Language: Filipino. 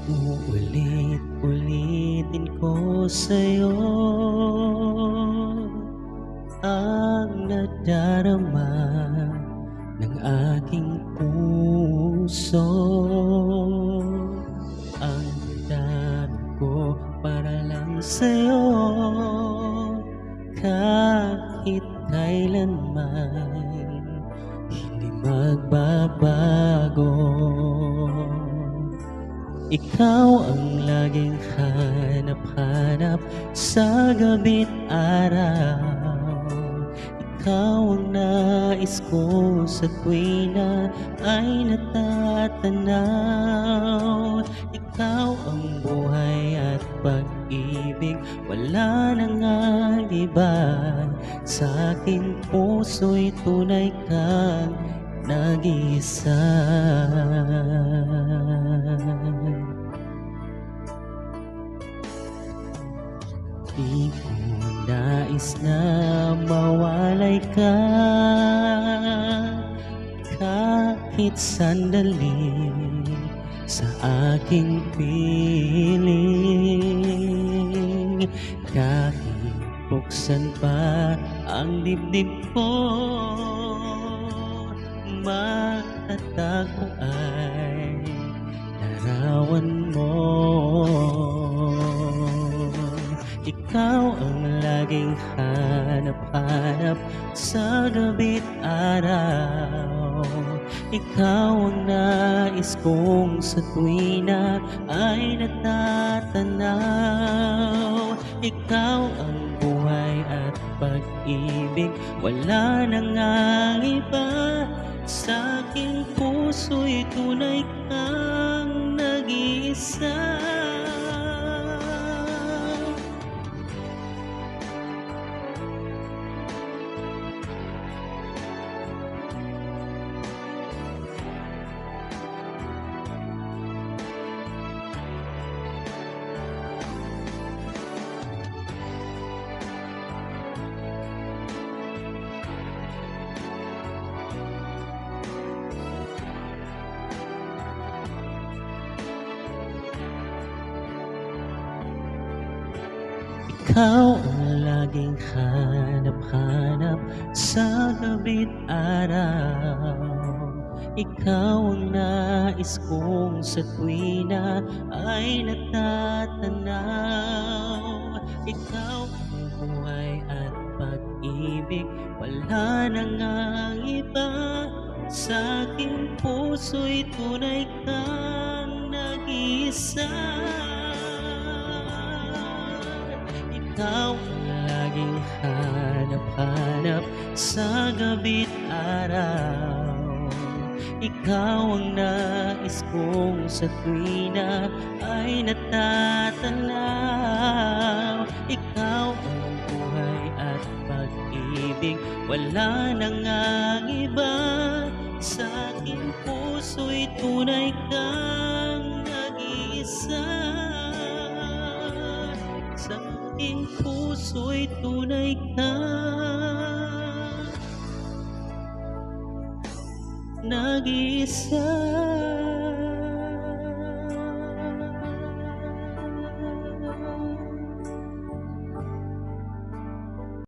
Uulit-ulitin ko sa'yo ang nadarama ng aking puso. Ang dami ko para lang sa'yo, kahit kailanman hindi magbabago. Ikaw ang laging hanap-hanap sa gabi't araw. Ikaw ang nais ko sa tuwing na ay natatanaw. Ikaw ang buhay at pag-ibig, wala nang ang iba. Sa aking puso'y tunay kang nag-iisa. Di ko nais na mawalay ka kahit sandali sa aking piling. Kahit buksan pa ang dibdib ko, matatag ko ay larawan mo. Ikaw ang laging hanap-hanap sa gabi't araw. Ikaw ang nais kong sa tuwing na ay natatanaw. Ikaw ang buhay at pag-ibig, wala nang ang iba. Sa aking puso'y tunay kang nag-iisa. Ikaw ang laging hanap-hanap sa gabi't araw. Ikaw ang nais kong sa tuwing na ay natatanaw. Ikaw ang buhay at pag-ibig, wala nang ang iba. Sa aking puso'y tunay kang nag-iisa. Ikaw ang laging hanap-hanap sa gabi't araw. Ikaw ang nais kong sa tuwing na ay natatanaw. Ikaw ang buhay at pag-ibig, wala nang ang iba. Sa aking puso'y tunay kang nag-iisa. Sa aking puso'y tunay kang nag-iisa.